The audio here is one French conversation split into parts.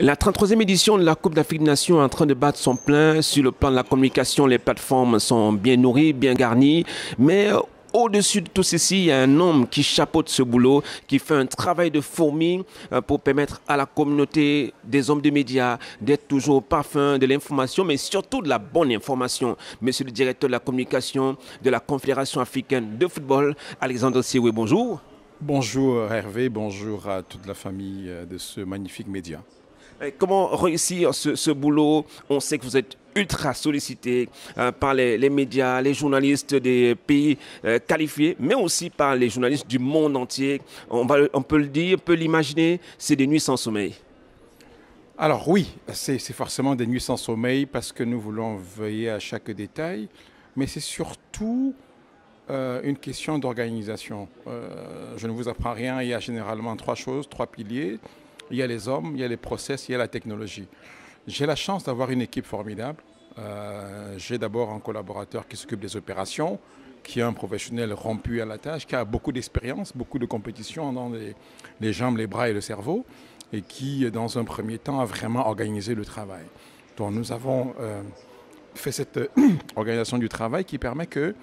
La 33e édition de la Coupe d'Afrique des Nations est en train de battre son plein. Sur le plan de la communication, les plateformes sont bien nourries, bien garnies. Mais au-dessus de tout ceci, il y a un homme qui chapeaute ce boulot, qui fait un travail de fourmi pour permettre à la communauté des hommes de médias d'être toujours au parfum de l'information, mais surtout de la bonne information. Monsieur le directeur de la communication de la Confédération africaine de football, Alexandre Siwe, bonjour. Bonjour Hervé, bonjour à toute la famille de ce magnifique média. Comment réussir ce boulot? On sait que vous êtes ultra sollicité par les médias, les journalistes des pays qualifiés, mais aussi par les journalistes du monde entier. On peut le dire, on peut l'imaginer, c'est des nuits sans sommeil. Alors oui, c'est forcément des nuits sans sommeil parce que nous voulons veiller à chaque détail, mais c'est surtout une question d'organisation. Je ne vous apprends rien, il y a généralement trois choses, trois piliers. Il y a les hommes, il y a les process, il y a la technologie. J'ai la chance d'avoir une équipe formidable. J'ai d'abord un collaborateur qui s'occupe des opérations, qui est un professionnel rompu à la tâche, qui a beaucoup d'expérience, beaucoup de compétition dans les jambes, les bras et le cerveau, et qui, dans un premier temps, a vraiment organisé le travail. Donc nous avons fait cette organisation du travail qui permet que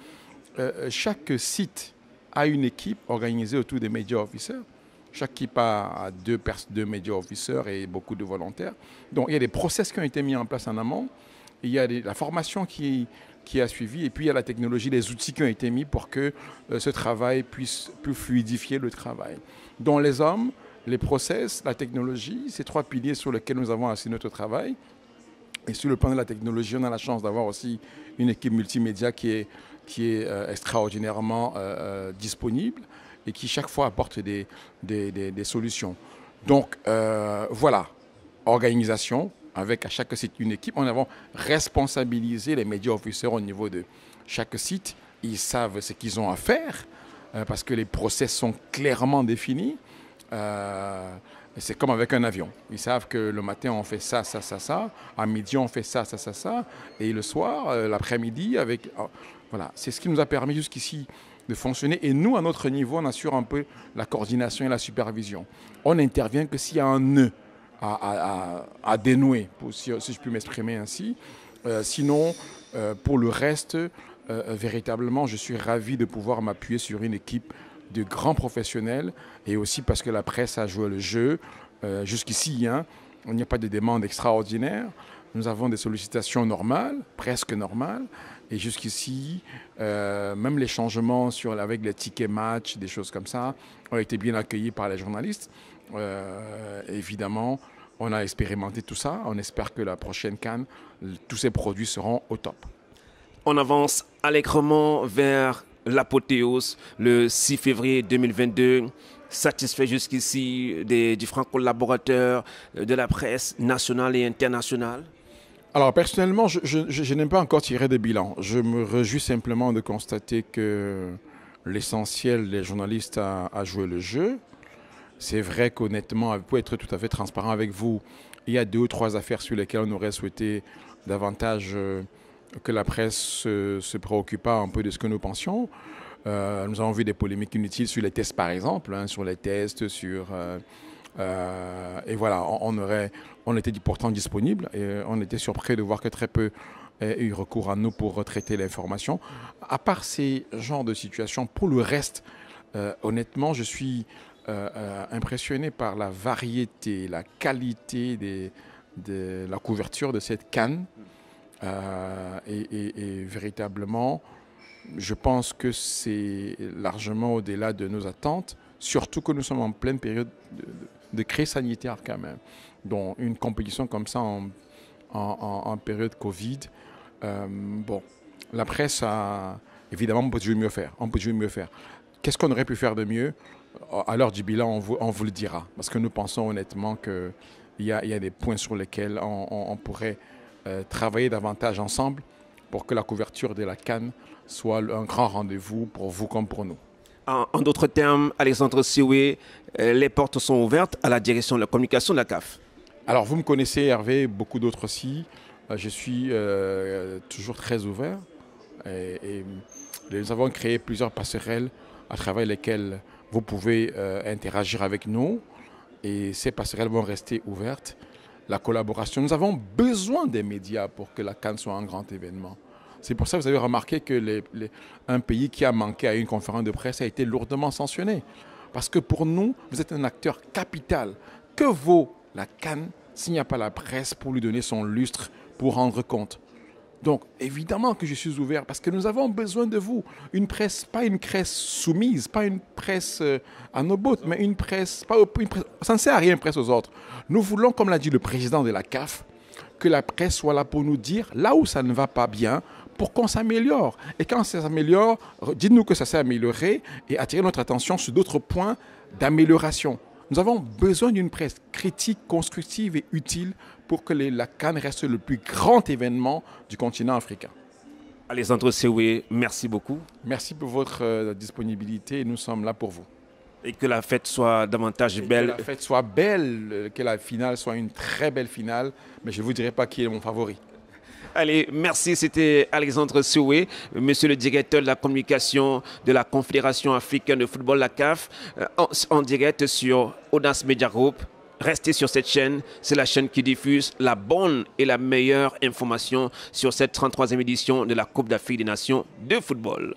chaque site a une équipe organisée autour des media officers. Chaque équipe a deux media officers et beaucoup de volontaires. Donc il y a des process qui ont été mis en place en amont. Il y a la formation qui a suivi et puis il y a la technologie, les outils qui ont été mis pour que ce travail puisse plus fluidifier le travail. Donc les hommes, les process, la technologie, ces trois piliers sur lesquels nous avons assis notre travail. Et sur le plan de la technologie, on a la chance d'avoir aussi une équipe multimédia qui est extraordinairement disponible et qui chaque fois apporte des solutions. Donc voilà, organisation, avec à chaque site une équipe. On avons responsabilisé les médias officers au niveau de chaque site. Ils savent ce qu'ils ont à faire parce que les process sont clairement définis. C'est comme avec un avion. Ils savent que le matin, on fait ça, ça, ça, ça. À midi, on fait ça, ça, ça, ça. Et le soir, l'après-midi, avec... Voilà, c'est ce qui nous a permis jusqu'ici de fonctionner. Et nous, à notre niveau, on assure un peu la coordination et la supervision. On n'intervient que s'il y a un nœud à dénouer, si je puis m'exprimer ainsi. Sinon, pour le reste, véritablement, je suis ravi de pouvoir m'appuyer sur une équipe de grands professionnels et aussi parce que la presse a joué le jeu. Jusqu'ici, il n'y a pas de demande extraordinaire. Nous avons des sollicitations normales, presque normales. Et jusqu'ici, même les changements avec les tickets match, des choses comme ça, ont été bien accueillis par les journalistes. Évidemment, on a expérimenté tout ça. On espère que la prochaine CAN, tous ces produits seront au top. On avance allègrement vers l'apothéose le 6 février 2022. Satisfait jusqu'ici des différents collaborateurs de la presse nationale et internationale? Alors personnellement, je n'aime pas encore tirer de bilan. Je me réjouis simplement de constater que l'essentiel des journalistes a joué le jeu. C'est vrai qu'honnêtement, pour être tout à fait transparent avec vous, il y a 2 ou 3 affaires sur lesquelles on aurait souhaité davantage que la presse se préoccupât un peu de ce que nous pensions. Nous avons vu des polémiques inutiles sur les tests par exemple, sur les tests, et voilà, on était pourtant disponible et on était surpris de voir que très peu aient eu recours à nous pour retraiter l'information. À part ces genres de situations, pour le reste, honnêtement, je suis impressionné par la variété, la qualité de la couverture de cette CAN. Et véritablement, je pense que c'est largement au-delà de nos attentes, surtout que nous sommes en pleine période de crise sanitaire quand même. Donc une compétition comme ça en période Covid, bon, la presse a... Évidemment, on peut toujours mieux faire. On peut toujours mieux faire. Qu'est-ce qu'on aurait pu faire de mieux? À l'heure du bilan, on vous le dira. Parce que nous pensons honnêtement qu'il y a des points sur lesquels on pourrait travailler davantage ensemble pour que la couverture de la CAN soit un grand rendez-vous pour vous comme pour nous. En d'autres termes, Alexandre Siwe, les portes sont ouvertes à la direction de la communication de la CAF. Alors, vous me connaissez, Hervé, beaucoup d'autres aussi. Je suis toujours très ouvert. Et nous avons créé plusieurs passerelles à travers lesquelles vous pouvez interagir avec nous. Et ces passerelles vont rester ouvertes. la collaboration. Nous avons besoin des médias pour que la CAN soit un grand événement. C'est pour ça que vous avez remarqué que un pays qui a manqué à une conférence de presse a été lourdement sanctionné. Parce que pour nous, vous êtes un acteur capital. Que vaut la CAN s'il n'y a pas la presse pour lui donner son lustre, pour rendre compte? Donc, évidemment que je suis ouvert parce que nous avons besoin de vous. Une presse, pas une presse soumise, pas une presse à nos bottes, mais une presse, ça ne sert à rien, une presse aux autres. Nous voulons, comme l'a dit le président de la CAF, que la presse soit là pour nous dire là où ça ne va pas bien, pour qu'on s'améliore. Et quand ça s'améliore, dites-nous que ça s'est amélioré et attirez notre attention sur d'autres points d'amélioration. Nous avons besoin d'une presse critique, constructive et utile pour que la CAN reste le plus grand événement du continent africain. Alexandre Sewe, merci beaucoup. Merci pour votre disponibilité et nous sommes là pour vous. Et que la fête soit davantage belle. Que la fête soit belle, que la finale soit une très belle finale, mais je ne vous dirai pas qui est mon favori. Allez, merci. C'était Alexandre Sewe, monsieur le directeur de la communication de la Confédération africaine de football, la CAF, en direct sur Audace Media Group. Restez sur cette chaîne, c'est la chaîne qui diffuse la bonne et la meilleure information sur cette 33e édition de la Coupe d'Afrique des Nations de football.